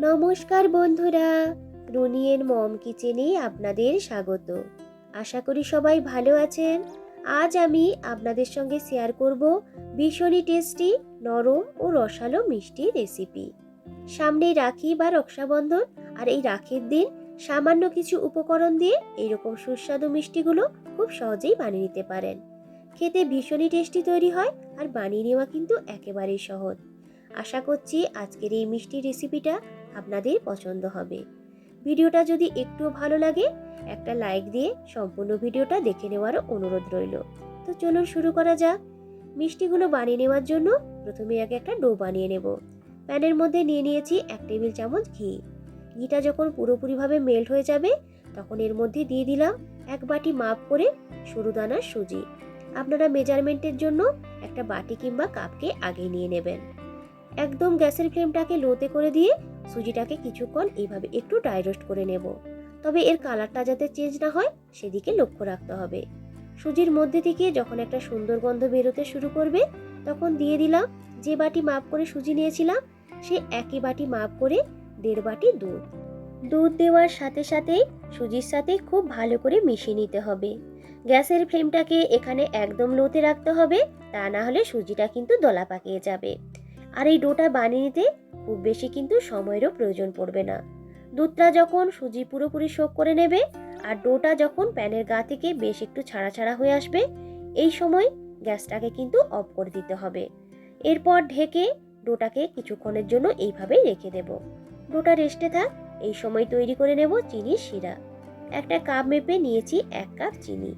নমস্কার বন্ধুরা, রুনিয়ের মম কিচেনে আপনাদের স্বাগত। আশা করি সবাই ভালো আছেন। আজ আমি আপনাদের সঙ্গে শেয়ার করব ভীষণই টেস্টি, নরম ও রসালো মিষ্টি রেসিপি। সামনেই রাখি বা রক্ষাবন্ধন, আর এই রাখির দিন সামান্য কিছু উপকরণ দিয়ে এইরকম সুস্বাদু মিষ্টিগুলো খুব সহজেই বানিয়ে নিতে পারেন। খেতে ভীষণই টেস্টি তৈরি হয়, আর বানিয়ে নেওয়া কিন্তু একেবারেই সহজ। আশা করছি আজকের এই মিষ্টি রেসিপিটা আপনাদের পছন্দ হবে। ভিডিওটা যদি একটু ভালো লাগে একটা লাইক দিয়ে সম্পূর্ণ ভিডিওটা দেখে নেওয়ারও অনুরোধ রইল। তো চলুন শুরু করা যাক। মিষ্টিগুলো বানিয়ে নেওয়ার জন্য প্রথমে আগে একটা ডো বানিয়ে নেব। প্যানের মধ্যে নিয়ে নিয়েছি 1 টেবিল চামচ ঘি। ঘিটা যখন পুরোপুরিভাবে মেল্ট হয়ে যাবে তখন এর মধ্যে দিয়ে দিলাম 1 বাটি মাপ করে সরু দানার সুজি। আপনারা মেজারমেন্টের জন্য একটা বাটি কিংবা কাপকে আগে নিয়ে নেবেন। একদম গ্যাসের ফ্লেমটাকে লোতে করে দিয়ে সুজিটাকে কিছুক্ষণ এইভাবে একটু ড্রাই রোস্ট করে নেব। তবে এর কালারটা যাতে চেঞ্জ না হয় সেদিকে লক্ষ্য রাখতে হবে। সুজির মধ্যে থেকে যখন একটা সুন্দর গন্ধ বেরোতে শুরু করবে তখন দিয়ে দিলাম যে বাটি মাপ করে সুজি নিয়েছিলাম সে একই বাটি মাপ করে 1.5 বাটি দুধ। দুধ দেওয়ার সাথে সাথেই সুজির সাথে খুব ভালো করে মিশিয়ে নিতে হবে। গ্যাসের ফ্লেমটাকে এখানে একদম লোতে রাখতে হবে, তা না হলে সুজিটা কিন্তু দলা পাকিয়ে যাবে। আর এই ডোটা বানিয়ে নিতে খুব বেশি কিন্তু সময়েরও প্রয়োজন পড়বে না। দুধটা যখন সুজি পুরোপুরি শোক করে নেবে আর ডোটা যখন প্যানের গা থেকে বেশ একটু ছাড়া ছাড়া হয়ে আসবে, এই সময় গ্যাসটাকে কিন্তু অফ করে দিতে হবে। এরপর ঢেকে ডোটাকে কিছুক্ষণের জন্য এইভাবেই রেখে দেব। ডোটা রেস্টে থাক। এই সময় তৈরি করে নেব চিনির শিরা। একটা কাপ মেপে নিয়েছি 1 কাপ চিনি।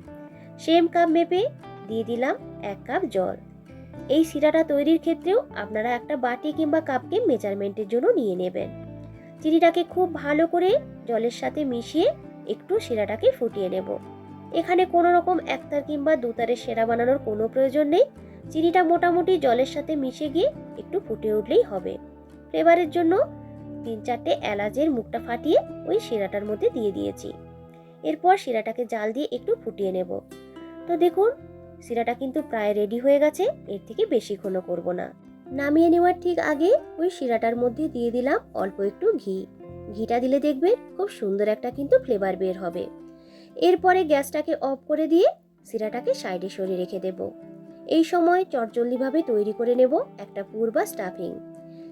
সেম কাপ মেপে দিয়ে দিলাম 1 কাপ জল। এই শিরাটা তৈরির ক্ষেত্রেও আপনারা একটা বাটি কিংবা কাপকে মেজারমেন্টের জন্য নিয়ে নেবেন। চিনিটাকে খুব ভালো করে জলের সাথে মিশিয়ে একটু শিরাটাকে ফুটিয়ে নেব। এখানে কোনো রকম একতার কিংবা দুতারের শিরা বানানোর কোনো প্রয়োজন নেই। চিনিটা মোটামুটি জলের সাথে মিশে গিয়ে একটু ফুটে উঠলেই হবে। ফ্লেভারের জন্য 3-4টে এলাচের মুখটা ফাটিয়ে ওই শিরাটার মধ্যে দিয়ে দিয়েছি। এরপর শিরাটাকে জাল দিয়ে একটু ফুটিয়ে নেব। তো দেখুন শিরাটা কিন্তু প্রায় রেডি হয়ে গেছে, এর থেকে বেশি ঘন করব না। নামিয়ে নেওয়ার ঠিক আগে ওই শিরাটার মধ্যে দিয়ে দিলাম অল্প একটু ঘি। ঘিটা দিলে দেখবেন খুব সুন্দর একটা কিন্তু ফ্লেভার বের হবে। এরপরে গ্যাসটাকে অফ করে দিয়ে শিরাটাকে সাইডে সরিয়ে রেখে দেব। এই সময় চটজলদিভাবে তৈরি করে নেব একটা পুর বা স্টাফিং।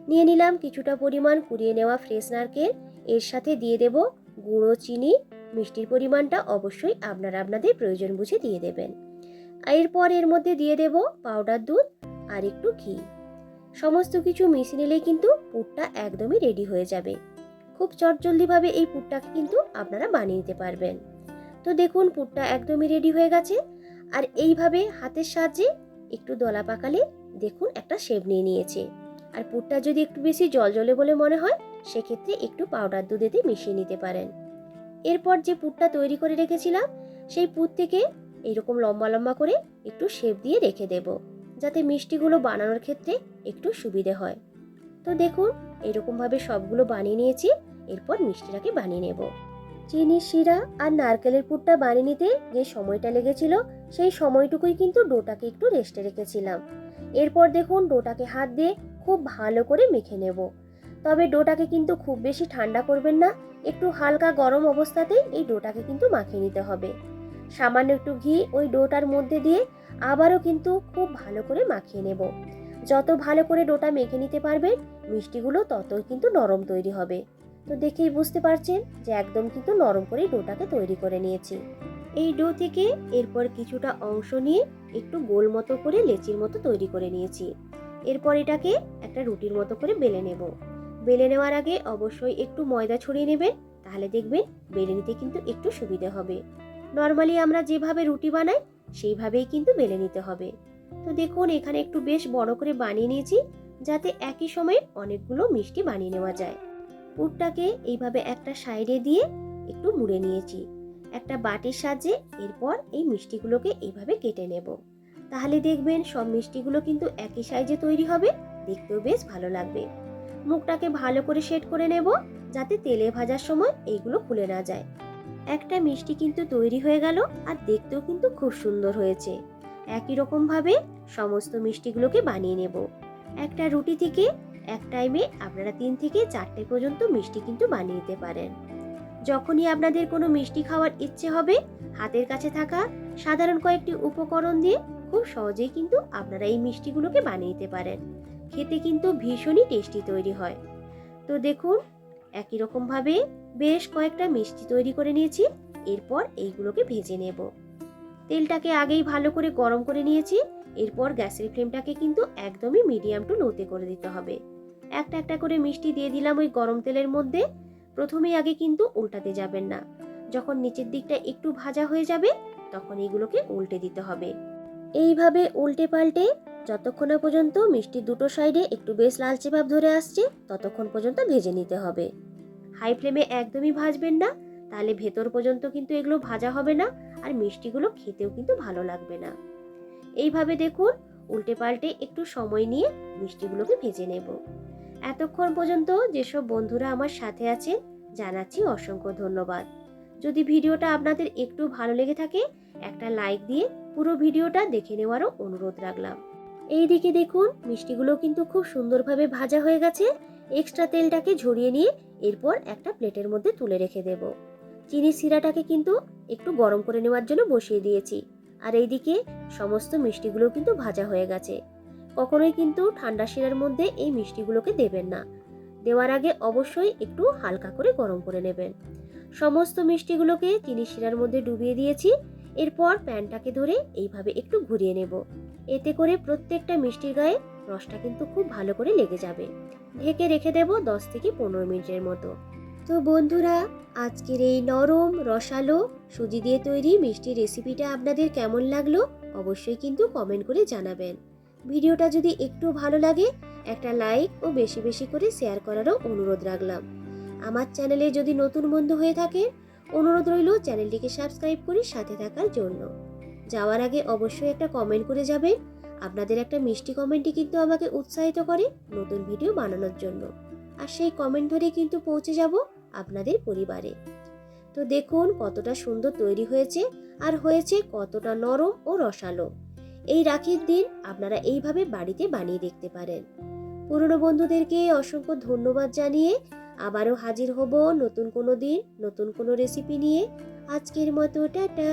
নিয়ে নিলাম কিছুটা পরিমাণ কুড়িয়ে নেওয়া ফ্রেশ নারকেল। এর সাথে দিয়ে দেব গুঁড়ো চিনি। মিষ্টির পরিমাণটা অবশ্যই আপনারা আপনাদের প্রয়োজন বুঝে দিয়ে দেবেন। এরপর এর মধ্যে দিয়ে দেব পাউডার দুধ আর একটু ঘি। সমস্ত কিছু মিশিয়ে নিলেই কিন্তু পুরটা একদমই রেডি হয়ে যাবে। খুব চটজলদিভাবে এই পুরটাকে কিন্তু আপনারা বানিয়ে নিতে পারবেন। তো দেখুন পুরটা একদমই রেডি হয়ে গেছে। আর এইভাবে হাতের সাহায্যে একটু দলা পাকালে দেখুন একটা শেপ নিয়ে নিয়েছে। আর পুরটা যদি একটু বেশি জলজলে বলে মনে হয় সেক্ষেত্রে একটু পাউডার দুধেতে মিশিয়ে নিতে পারেন। এরপর যে পুরটা তৈরি করে রেখেছিলাম সেই পুর থেকে এইরকম লম্বা লম্বা করে একটু শেপ দিয়ে রেখে দেব, যাতে মিষ্টিগুলো বানানোর ক্ষেত্রে একটু সুবিধে হয়। তো দেখুন এরকমভাবে সবগুলো বানিয়ে নিয়েছি। এরপর মিষ্টিটাকে বানিয়ে নেব। চিনির শিরা আর নারকেলের পুরটা বানিয়ে নিতে যে সময়টা লেগেছিল সেই সময়টুকুই কিন্তু ডোটাকে একটু রেস্টে রেখেছিলাম। এরপর দেখুন ডোটাকে হাত দিয়ে খুব ভালো করে মেখে নেব। তবে ডোটাকে কিন্তু খুব বেশি ঠান্ডা করবেন না, একটু হালকা গরম অবস্থাতেই এই ডোটাকে কিন্তু মাখিয়ে নিতে হবে। সামান্য একটু ঘি ওই ডোটার মধ্যে দিয়ে আবারও কিন্তু খুব ভালো করে মাখিয়ে নেব। যত ভালো করে ডোটা মেখে নিতে পারবেন মিষ্টিগুলো ততই কিন্তু নরম তৈরি হবে। তো দেখেই বুঝতে পারছেন যে একদম কিন্তু নরম করে ডোটাকে তৈরি করে নিয়েছি। এই ডো থেকে এরপর কিছুটা অংশ নিয়ে একটু গোল মতো করে লেচির মতো তৈরি করে নিয়েছি। এরপর এটাকে একটা রুটির মতো করে বেলে নেব। বেলে নেওয়ার আগে অবশ্যই একটু ময়দা ছড়িয়ে নেবেন, তাহলে দেখবেন বেলে নিতে কিন্তু একটু সুবিধা হবে। নর্মালি আমরা যেভাবে রুটি বানাই সেইভাবেই কিন্তু বেলে নিতে হবে। তো দেখুন এখানে একটু বেশ বড় করে বানিয়ে নিয়েছি, যাতে একই সময়ে অনেকগুলো মিষ্টি বানিয়ে নেওয়া যায়। পুরটাকে এইভাবে একটা সাইডে দিয়ে একটু মুড়ে নিয়েছি একটা বাটির সাহায্যে। এরপর এই মিষ্টিগুলোকে এইভাবে কেটে নেব। তাহলে দেখবেন সব মিষ্টিগুলো কিন্তু একই সাইজে তৈরি হবে, দেখতেও বেশ ভালো লাগবে। মুখটাকে ভালো করে সেট করে নেব, যাতে তেলে ভাজার সময় এইগুলো খুলে না যায়। একটা মিষ্টি কিন্তু তৈরি হয়ে গেল, আর দেখতেও কিন্তু খুব সুন্দর হয়েছে। একই রকম ভাবে সমস্ত মিষ্টিগুলোকে বানিয়ে নেব। একটা রুটি থেকে এক টাইমে আপনারা 3 থেকে 4টে পর্যন্ত মিষ্টি কিন্তু বানিয়ে নিতে পারেন। যখনই আপনাদের কোনো মিষ্টি খাওয়ার ইচ্ছে হবে, হাতের কাছে থাকা সাধারণ কয়েকটি উপকরণ দিয়ে খুব সহজেই কিন্তু আপনারা এই মিষ্টিগুলোকে বানিয়ে নিতে পারেন। খেতে কিন্তু ভীষণই টেস্টি তৈরি হয়। তো দেখুন, একই রকমভাবে বেশ কয়েকটা মিষ্টি তৈরি করে নিয়েছি। এরপর এইগুলোকে ভেজে নেব। তেলটাকে আগেই ভালো করে গরম করে নিয়েছি। এরপর গ্যাসের ফ্লেমটাকে কিন্তু একদমই মিডিয়াম টু লোতে করে দিতে হবে। একটা একটা করে মিষ্টি দিয়ে দিলাম ওই গরম তেলের মধ্যে। প্রথমেই আগে কিন্তু উল্টাতে যাবেন না। যখন নিচের দিকটা একটু ভাজা হয়ে যাবে তখন এগুলোকে উল্টে দিতে হবে। এইভাবে উল্টে পাল্টে যতক্ষণ না পর্যন্ত মিষ্টির দুটো সাইডে একটু বেশ লালচে ভাব ধরে আসছে ততক্ষণ পর্যন্ত ভেজে নিতে হবে। হাই ফ্লেমে একদমই ভাজবেন না, তাহলে ভেতর পর্যন্ত কিন্তু এগুলো ভাজা হবে না আর মিষ্টিগুলো খেতেও কিন্তু ভালো লাগবে না। এইভাবে দেখুন উল্টে পাল্টে একটু সময় নিয়ে মিষ্টিগুলোকে ভেজে নেব। এতক্ষণ পর্যন্ত যেসব বন্ধুরা আমার সাথে আছেন জানাচ্ছি অসংখ্য ধন্যবাদ। যদি ভিডিওটা আপনাদের একটু ভালো লেগে থাকে একটা লাইক দিয়ে পুরো ভিডিওটা দেখে নেওয়ারও অনুরোধ রাখলাম। এইদিকে দেখুন মিষ্টিগুলো কিন্তু খুব সুন্দরভাবে ভাজা হয়ে গেছে। এক্সট্রা তেলটাকে ঝরিয়ে নিয়ে এরপর একটা প্লেটের মধ্যে তুলে রেখে দেব। চিনির শিরাটাকে কিন্তু একটু গরম করে নেওয়ার জন্য বসিয়ে দিয়েছি। আর এইদিকে সমস্ত মিষ্টিগুলো কিন্তু ভাজা হয়ে গেছে। কখনোই কিন্তু ঠান্ডা শিরার মধ্যে এই মিষ্টিগুলোকে দেবেন না। দেওয়ার আগে অবশ্যই একটু হালকা করে গরম করে নেবেন। সমস্ত মিষ্টিগুলোকে চিনি শিরার মধ্যে ডুবিয়ে দিয়েছি। এরপর প্যানটাকে ধরে এইভাবে একটু ঘুরিয়ে নেব। এতে করে প্রত্যেকটা মিষ্টির গায়ে রসটা কিন্তু খুব ভালো করে লেগে যাবে। ঢেকে রেখে দেব 10 থেকে 15 মিনিটের মতো। তো বন্ধুরা, আজকের এই নরম রসালো সুজি দিয়ে তৈরি মিষ্টির রেসিপিটা আপনাদের কেমন লাগলো অবশ্যই কিন্তু কমেন্ট করে জানাবেন। ভিডিওটা যদি একটু ভালো লাগে একটা লাইক ও বেশি বেশি করে শেয়ার করারও অনুরোধ রাখলাম। আমার চ্যানেলে যদি নতুন বন্ধু হয়ে থাকে অনুরোধ রইল চ্যানেলটিকে সাবস্ক্রাইব করে সাথে থাকার জন্য। যাওয়ার আগে অবশ্যই একটা কমেন্ট করে যাবেন। আপনাদের একটা মিষ্টি কমেন্টই কিন্তু আমাকে উৎসাহিত করে নতুন ভিডিও বানানোর জন্য। আর সেই কমেন্ট ধরে কিন্তু পৌঁছে যাব আপনাদের পরিবারে। তো দেখুন কতটা সুন্দর তৈরি হয়েছে আর হয়েছে কতটা নরম ও রসালো। এই রাখির দিন আপনারা এইভাবে বাড়িতে বানিয়ে দেখতে পারেন। পুরনো বন্ধুদেরকে অসংখ্য ধন্যবাদ জানিয়ে আবারও হাজির হব নতুন কোনো দিন নতুন কোনো রেসিপি নিয়ে। আজকের মতো টাটা।